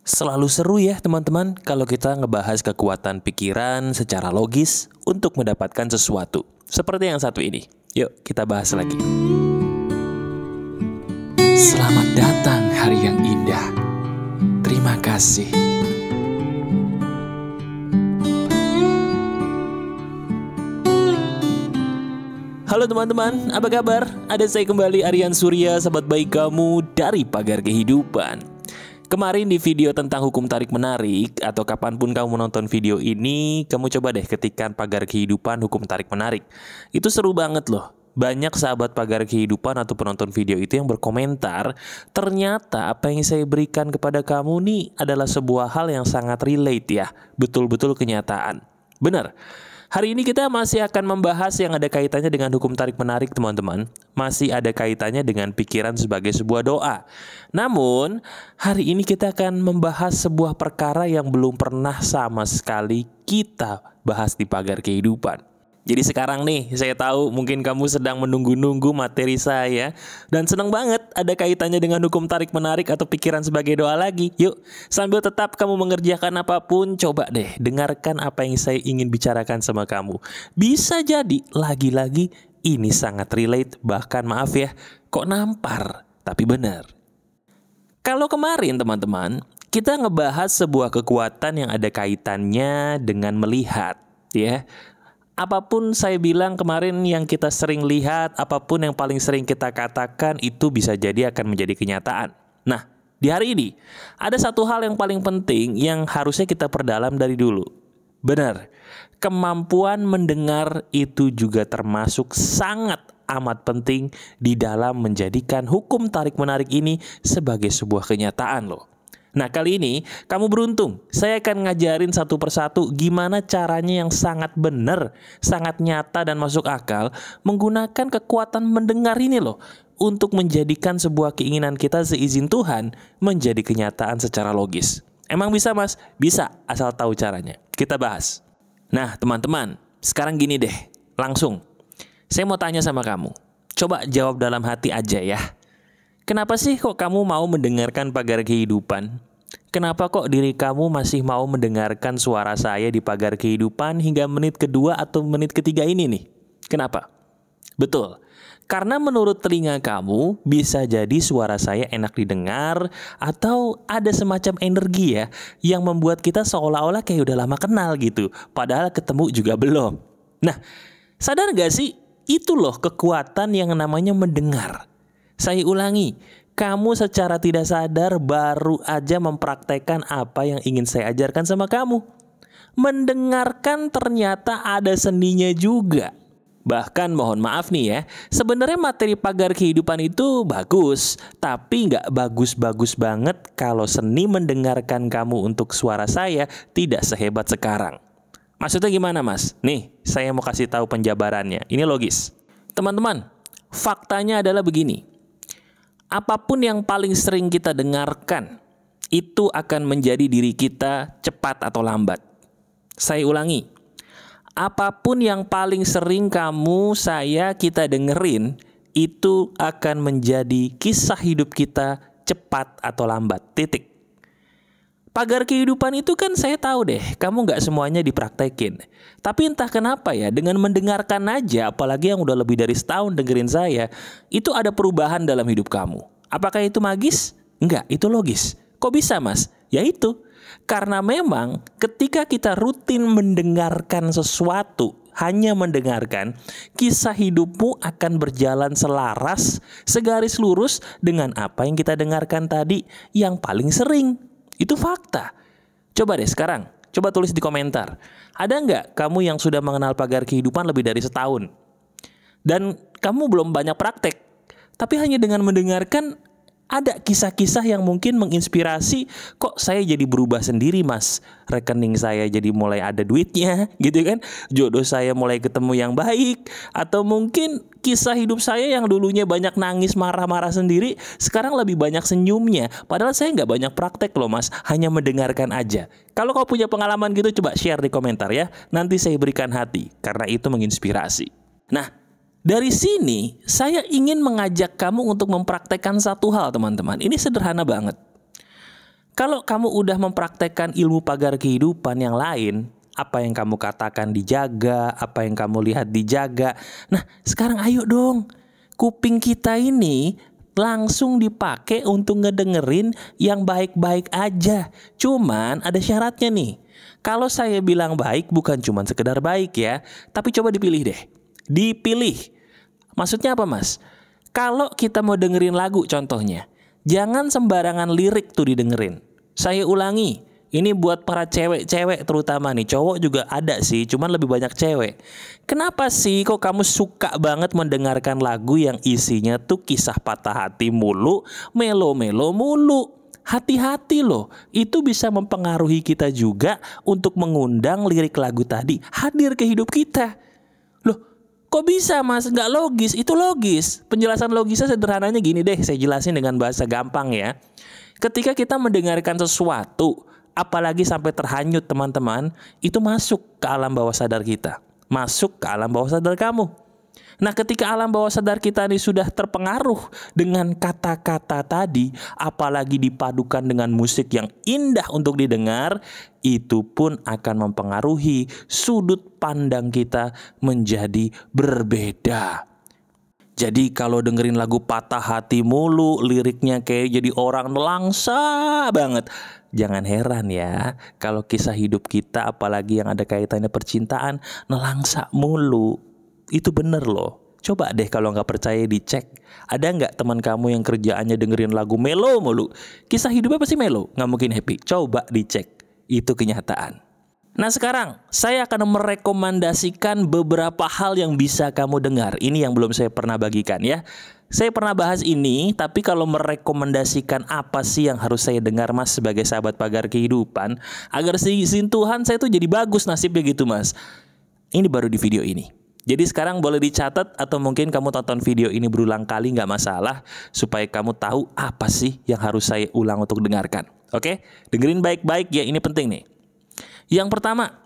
Selalu seru ya teman-teman kalau kita ngebahas kekuatan pikiran secara logis untuk mendapatkan sesuatu. Seperti yang satu ini. Yuk kita bahas lagi. Selamat datang hari yang indah. Terima kasih. Halo teman-teman, apa kabar? Ada saya kembali, Aryan Surya, sahabat baik kamu dari Pagar Kehidupan. Kemarin di video tentang hukum tarik-menarik, atau kapanpun kamu menonton video ini, kamu coba deh ketikkan Pagar Kehidupan hukum tarik-menarik. Itu seru banget loh. Banyak sahabat Pagar Kehidupan atau penonton video itu yang berkomentar, ternyata apa yang saya berikan kepada kamu nih adalah sebuah hal yang sangat relate ya, betul-betul kenyataan. Benar. Hari ini kita masih akan membahas yang ada kaitannya dengan hukum tarik-menarik teman-teman. Masih ada kaitannya dengan pikiran sebagai sebuah doa. Namun, hari ini kita akan membahas sebuah perkara yang belum pernah sama sekali kita bahas di Pagar Kehidupan. Jadi sekarang nih, saya tahu mungkin kamu sedang menunggu-nunggu materi saya. Dan senang banget ada kaitannya dengan hukum tarik-menarik atau pikiran sebagai doa lagi. Yuk, sambil tetap kamu mengerjakan apapun, coba deh dengarkan apa yang saya ingin bicarakan sama kamu. Bisa jadi, lagi-lagi ini sangat relate, bahkan maaf ya, kok nampar, tapi benar. Kalau kemarin teman-teman, kita ngebahas sebuah kekuatan yang ada kaitannya dengan melihat, ya. Apapun saya bilang kemarin yang kita sering lihat, apapun yang paling sering kita katakan itu bisa jadi akan menjadi kenyataan. Nah, di hari ini ada satu hal yang paling penting yang harusnya kita perdalam dari dulu. Benar, kemampuan mendengar itu juga termasuk sangat amat penting di dalam menjadikan hukum tarik-menarik ini sebagai sebuah kenyataan loh. Nah kali ini kamu beruntung, saya akan ngajarin satu persatu gimana caranya yang sangat benar, sangat nyata dan masuk akal menggunakan kekuatan mendengar ini loh untuk menjadikan sebuah keinginan kita seizin Tuhan menjadi kenyataan secara logis. Emang bisa mas? Bisa, asal tahu caranya. Kita bahas. Nah teman-teman, sekarang gini deh, langsung. Saya mau tanya sama kamu, coba jawab dalam hati aja ya. Kenapa sih kok kamu mau mendengarkan Pagar Kehidupan? Kenapa kok diri kamu masih mau mendengarkan suara saya di Pagar Kehidupan hingga menit kedua atau menit ketiga ini nih? Kenapa? Betul, karena menurut telinga kamu bisa jadi suara saya enak didengar atau ada semacam energi ya yang membuat kita seolah-olah kayak udah lama kenal gitu, padahal ketemu juga belum. Nah, sadar gak sih? Itu loh kekuatan yang namanya mendengar. Saya ulangi, kamu secara tidak sadar baru aja mempraktekkan apa yang ingin saya ajarkan sama kamu. Mendengarkan ternyata ada seninya juga. Bahkan mohon maaf nih ya, sebenarnya materi Pagar Kehidupan itu bagus, tapi nggak bagus-bagus banget kalau seni mendengarkan kamu untuk suara saya tidak sehebat sekarang. Maksudnya gimana mas? Nih, saya mau kasih tahu penjabarannya. Ini logis. Teman-teman, faktanya adalah begini. Apapun yang paling sering kita dengarkan, itu akan menjadi diri kita cepat atau lambat. Saya ulangi, apapun yang paling sering kamu, saya, kita dengerin, itu akan menjadi kisah hidup kita cepat atau lambat, titik. Pagar Kehidupan itu kan saya tahu deh, kamu nggak semuanya dipraktekin. Tapi entah kenapa ya, dengan mendengarkan aja, apalagi yang udah lebih dari setahun dengerin saya, itu ada perubahan dalam hidup kamu. Apakah itu magis? Enggak, itu logis. Kok bisa mas? Ya itu, karena memang ketika kita rutin mendengarkan sesuatu, hanya mendengarkan, kisah hidupmu akan berjalan selaras, segaris lurus dengan apa yang kita dengarkan tadi yang paling sering. Itu fakta. Coba deh sekarang, coba tulis di komentar. Ada nggak kamu yang sudah mengenal Pagar Kehidupan lebih dari setahun? Dan kamu belum banyak praktek, tapi hanya dengan mendengarkan ada kisah-kisah yang mungkin menginspirasi. Kok saya jadi berubah sendiri mas? Rekening saya jadi mulai ada duitnya gitu kan? Jodoh saya mulai ketemu yang baik. Atau mungkin kisah hidup saya yang dulunya banyak nangis marah-marah sendiri, sekarang lebih banyak senyumnya. Padahal saya nggak banyak praktek loh mas, hanya mendengarkan aja. Kalau kau punya pengalaman gitu coba share di komentar ya. Nanti saya berikan hati, karena itu menginspirasi. Nah, dari sini saya ingin mengajak kamu untuk mempraktekkan satu hal teman-teman. Ini sederhana banget. Kalau kamu udah mempraktekkan ilmu pagar kehidupan yang lain, apa yang kamu katakan dijaga, apa yang kamu lihat dijaga. Nah, sekarang ayo dong, kuping kita ini langsung dipakai untuk ngedengerin yang baik-baik aja. Cuman ada syaratnya nih. Kalau saya bilang baik bukan cuma sekedar baik ya, tapi coba dipilih deh. Dipilih. Maksudnya apa, Mas? Kalau kita mau dengerin lagu contohnya, jangan sembarangan lirik tuh didengerin. Saya ulangi, ini buat para cewek-cewek terutama nih. Cowok juga ada sih, cuman lebih banyak cewek. Kenapa sih kok kamu suka banget mendengarkan lagu yang isinya tuh kisah patah hati mulu, melo-melo mulu? Hati-hati loh, itu bisa mempengaruhi kita juga untuk mengundang lirik lagu tadi hadir ke hidup kita. Loh, kok bisa, Mas? Nggak logis. Itu logis. Penjelasan logisnya sederhananya gini deh, saya jelasin dengan bahasa gampang ya. Ketika kita mendengarkan sesuatu, apalagi sampai terhanyut teman-teman, itu masuk ke alam bawah sadar kita. Masuk ke alam bawah sadar kamu. Nah, ketika alam bawah sadar kita ini sudah terpengaruh dengan kata-kata tadi, apalagi dipadukan dengan musik yang indah untuk didengar, itu pun akan mempengaruhi sudut pandang kita menjadi berbeda. Jadi kalau dengerin lagu patah hati mulu, liriknya kayak jadi orang nelangsa banget. Jangan heran ya, kalau kisah hidup kita apalagi yang ada kaitannya percintaan, nelangsa mulu. Itu bener loh. Coba deh kalau nggak percaya dicek. Ada nggak teman kamu yang kerjaannya dengerin lagu melo mulu? Kisah hidupnya pasti melo, nggak mungkin happy. Coba dicek. Itu kenyataan. Nah, sekarang saya akan merekomendasikan beberapa hal yang bisa kamu dengar. Ini yang belum saya pernah bagikan ya. Saya pernah bahas ini, tapi kalau merekomendasikan apa sih yang harus saya dengar, Mas, sebagai sahabat pagar kehidupan, agar seizin Tuhan saya tuh jadi bagus nasibnya gitu, Mas. Ini baru di video ini. Jadi sekarang boleh dicatat atau mungkin kamu tonton video ini berulang kali, nggak masalah, supaya kamu tahu apa sih yang harus saya ulang untuk dengarkan. Oke? Dengerin baik-baik ya, ini penting nih. Yang pertama,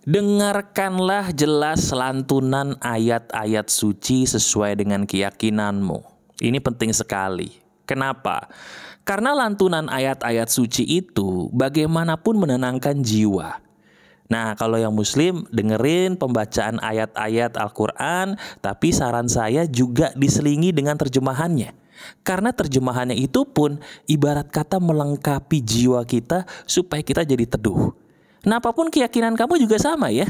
dengarkanlah jelas lantunan ayat-ayat suci sesuai dengan keyakinanmu. Ini penting sekali. Kenapa? Karena lantunan ayat-ayat suci itu bagaimanapun menenangkan jiwa. Nah, kalau yang muslim dengerin pembacaan ayat-ayat Al-Quran, tapi saran saya juga diselingi dengan terjemahannya. Karena terjemahannya itu pun ibarat kata melengkapi jiwa kita supaya kita jadi teduh. Nah, apapun keyakinan kamu juga sama ya.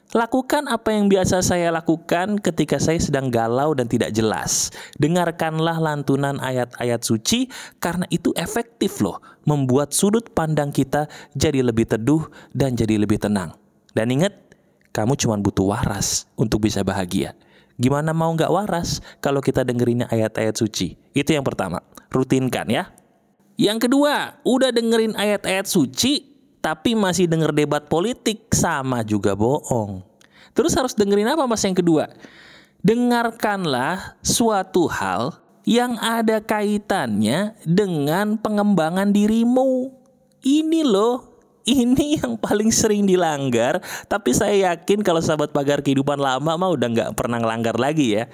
Lakukan apa yang biasa saya lakukan ketika saya sedang galau dan tidak jelas. Dengarkanlah lantunan ayat-ayat suci karena itu efektif loh. Membuat sudut pandang kita jadi lebih teduh dan jadi lebih tenang. Dan ingat, kamu cuma butuh waras untuk bisa bahagia. Gimana mau nggak waras kalau kita dengerinnya ayat-ayat suci? Itu yang pertama, rutinkan ya. Yang kedua, udah dengerin ayat-ayat suci tapi masih denger debat politik, sama juga bohong. Terus harus dengerin apa, Mas, yang kedua? Dengarkanlah suatu hal yang ada kaitannya dengan pengembangan dirimu. Ini loh, ini yang paling sering dilanggar. Tapi saya yakin kalau sahabat pagar kehidupan lama mah udah gak pernah ngelanggar lagi ya.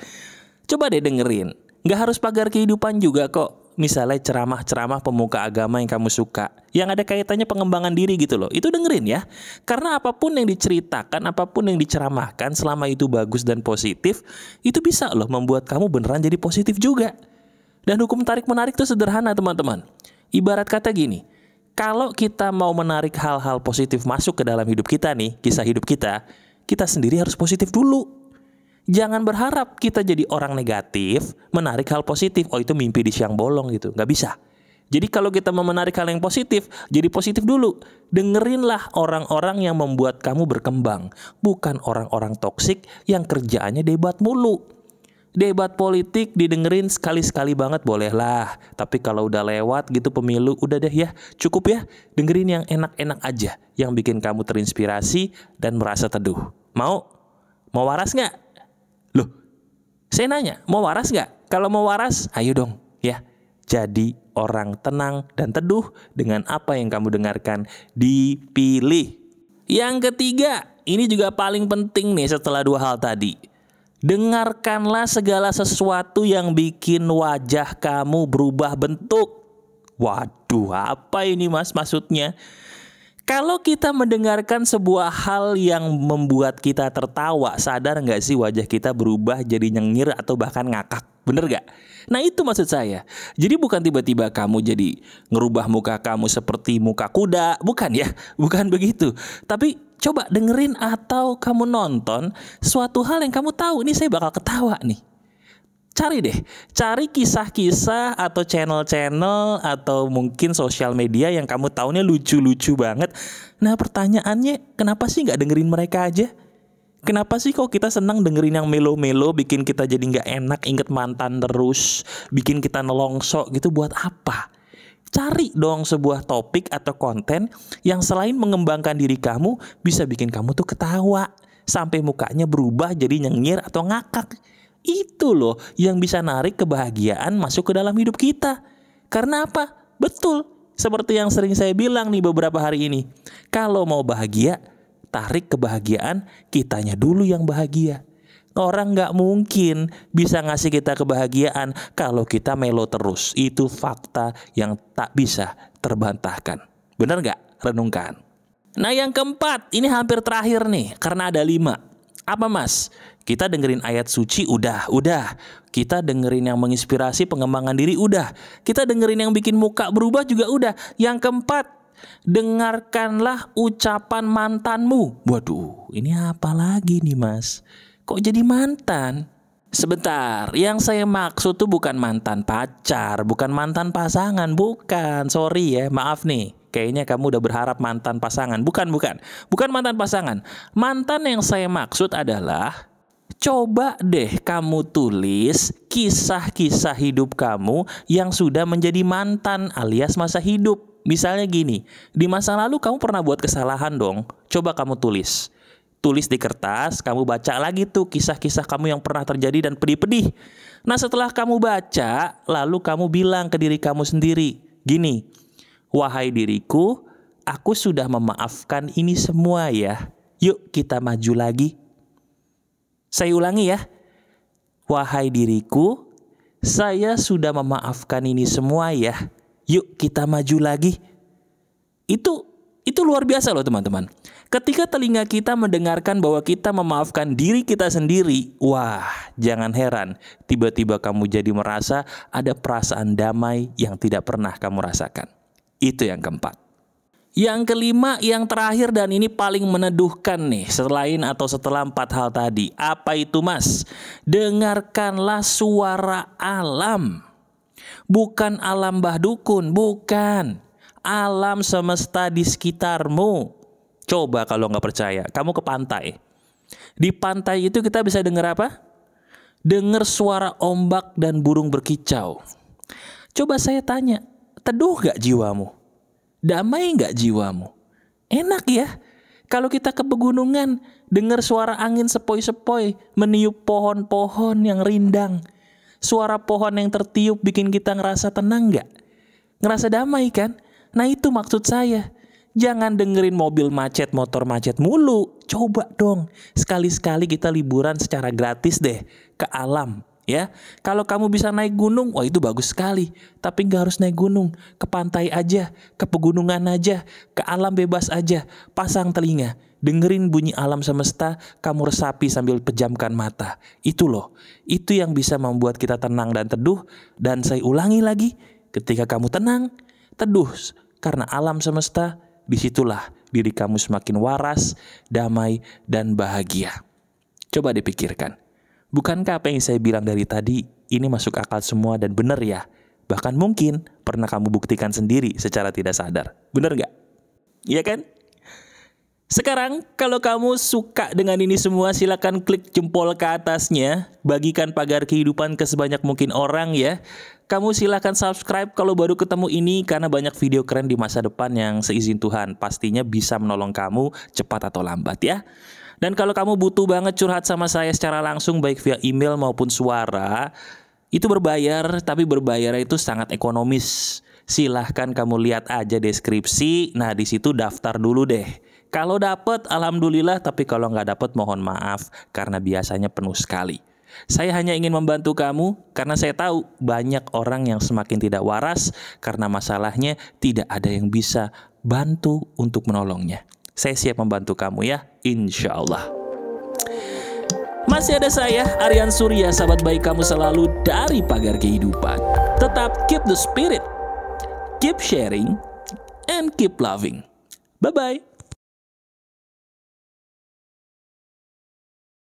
Coba deh dengerin. Gak harus pagar kehidupan juga kok. Misalnya ceramah-ceramah pemuka agama yang kamu suka, yang ada kaitannya pengembangan diri gitu loh. Itu dengerin ya. Karena apapun yang diceritakan, apapun yang diceramahkan, selama itu bagus dan positif, itu bisa loh membuat kamu beneran jadi positif juga. Dan hukum tarik-menarik itu sederhana teman-teman. Ibarat kata gini, kalau kita mau menarik hal-hal positif masuk ke dalam hidup kita nih, kisah hidup kita sendiri harus positif dulu. Jangan berharap kita jadi orang negatif, menarik hal positif. Oh, itu mimpi di siang bolong gitu. Nggak bisa. Jadi kalau kita mau menarik hal yang positif, jadi positif dulu. Dengerinlah orang-orang yang membuat kamu berkembang. Bukan orang-orang toksik yang kerjaannya debat mulu. Debat politik didengerin sekali-sekali banget bolehlah. Tapi kalau udah lewat gitu pemilu, udah deh ya, cukup ya. Dengerin yang enak-enak aja, yang bikin kamu terinspirasi dan merasa teduh. Mau waras nggak? Loh, saya nanya, mau waras gak? Kalau mau waras, ayo dong ya. Jadi orang tenang dan teduh dengan apa yang kamu dengarkan, dipilih. Yang ketiga, ini juga paling penting nih setelah dua hal tadi. Dengarkanlah segala sesuatu yang bikin wajah kamu berubah bentuk. Waduh, apa ini Mas maksudnya? Kalau kita mendengarkan sebuah hal yang membuat kita tertawa, sadar nggak sih wajah kita berubah jadi nyengir atau bahkan ngakak? Bener nggak? Nah itu maksud saya. Jadi bukan tiba-tiba kamu jadi ngerubah muka kamu seperti muka kuda. Bukan ya, bukan begitu. Tapi coba dengerin atau kamu nonton suatu hal yang kamu tahu, ini saya bakal ketawa nih. Cari deh, cari kisah-kisah atau channel-channel atau mungkin sosial media yang kamu taunya lucu-lucu banget. Nah pertanyaannya, kenapa sih nggak dengerin mereka aja? Kenapa sih kok kita senang dengerin yang melo-melo, bikin kita jadi nggak enak, inget mantan terus, bikin kita nelongso gitu, buat apa? Cari dong sebuah topik atau konten yang selain mengembangkan diri kamu, bisa bikin kamu tuh ketawa, sampai mukanya berubah jadi nyengir atau ngakak. Itu loh yang bisa narik kebahagiaan masuk ke dalam hidup kita. Karena apa? Betul, seperti yang sering saya bilang nih beberapa hari ini. Kalau mau bahagia, tarik kebahagiaan, kitanya dulu yang bahagia. Orang gak mungkin bisa ngasih kita kebahagiaan kalau kita melo terus. Itu fakta yang tak bisa terbantahkan. Bener gak? Renungkan. Nah yang keempat, ini hampir terakhir nih, karena ada 5. Apa Mas? Kita dengerin ayat suci udah. Kita dengerin yang menginspirasi pengembangan diri udah. Kita dengerin yang bikin muka berubah juga udah. Yang keempat, dengarkanlah ucapan mantanmu. Waduh, ini apa lagi nih Mas? Kok jadi mantan? Sebentar, yang saya maksud tuh bukan mantan pacar, bukan mantan pasangan, bukan. Sorry ya, maaf nih. Kayaknya kamu udah berharap mantan pasangan. Bukan mantan pasangan. Mantan yang saya maksud adalah, coba deh kamu tulis kisah-kisah hidup kamu yang sudah menjadi mantan alias masa hidup. Misalnya gini, di masa lalu kamu pernah buat kesalahan dong. Coba kamu tulis. Tulis di kertas, kamu baca lagi tuh kisah-kisah kamu yang pernah terjadi dan pedih-pedih. Nah setelah kamu baca, lalu kamu bilang ke diri kamu sendiri, gini, wahai diriku, aku sudah memaafkan ini semua ya. Yuk kita maju lagi. Saya ulangi ya. Wahai diriku, saya sudah memaafkan ini semua ya. Yuk kita maju lagi. Itu luar biasa loh teman-teman. Ketika telinga kita mendengarkan bahwa kita memaafkan diri kita sendiri, wah, jangan heran tiba-tiba kamu jadi merasa ada perasaan damai yang tidak pernah kamu rasakan. Itu yang keempat. Yang kelima, yang terakhir dan ini paling meneduhkan nih, setelah 4 hal tadi. Apa itu Mas? Dengarkanlah suara alam. Bukan alam Mbah Dukun, bukan. Alam semesta di sekitarmu. Coba kalau nggak percaya, kamu ke pantai. Di pantai itu kita bisa dengar apa? Dengar suara ombak dan burung berkicau. Coba saya tanya, teduh nggak jiwamu? Damai nggak jiwamu? Enak ya? Kalau kita ke pegunungan, dengar suara angin sepoi-sepoi, meniup pohon-pohon yang rindang. Suara pohon yang tertiup bikin kita ngerasa tenang nggak? Ngerasa damai kan? Nah itu maksud saya. Jangan dengerin mobil macet, motor macet mulu. Coba dong, sekali-sekali kita liburan secara gratis deh ke alam. Ya, kalau kamu bisa naik gunung, wah itu bagus sekali. Tapi nggak harus naik gunung, ke pantai aja, ke pegunungan aja, ke alam bebas aja. Pasang telinga, dengerin bunyi alam semesta, kamu resapi sambil pejamkan mata. Itu loh, itu yang bisa membuat kita tenang dan teduh. Dan saya ulangi lagi, ketika kamu tenang, teduh karena alam semesta, disitulah diri kamu semakin waras, damai, dan bahagia. Coba dipikirkan. Bukankah apa yang saya bilang dari tadi ini masuk akal semua dan benar ya? Bahkan mungkin pernah kamu buktikan sendiri secara tidak sadar. Benar gak? Iya kan? Sekarang kalau kamu suka dengan ini semua, silakan klik jempol ke atasnya. Bagikan pagar kehidupan ke sebanyak mungkin orang ya. Kamu silakan subscribe kalau baru ketemu ini, karena banyak video keren di masa depan yang seizin Tuhan pastinya bisa menolong kamu cepat atau lambat ya. Dan kalau kamu butuh banget curhat sama saya secara langsung baik via email maupun suara, itu berbayar, tapi berbayar itu sangat ekonomis. Silahkan kamu lihat aja deskripsi. Nah di situ daftar dulu deh. Kalau dapet alhamdulillah, tapi kalau nggak dapet mohon maaf karena biasanya penuh sekali. Saya hanya ingin membantu kamu karena saya tahu banyak orang yang semakin tidak waras karena masalahnya tidak ada yang bisa bantu untuk menolongnya. Saya siap membantu kamu ya, insya Allah. Masih ada saya, Aryan Surya, sahabat baik kamu selalu dari Pagar Kehidupan. Tetap keep the spirit, keep sharing, and keep loving. Bye-bye.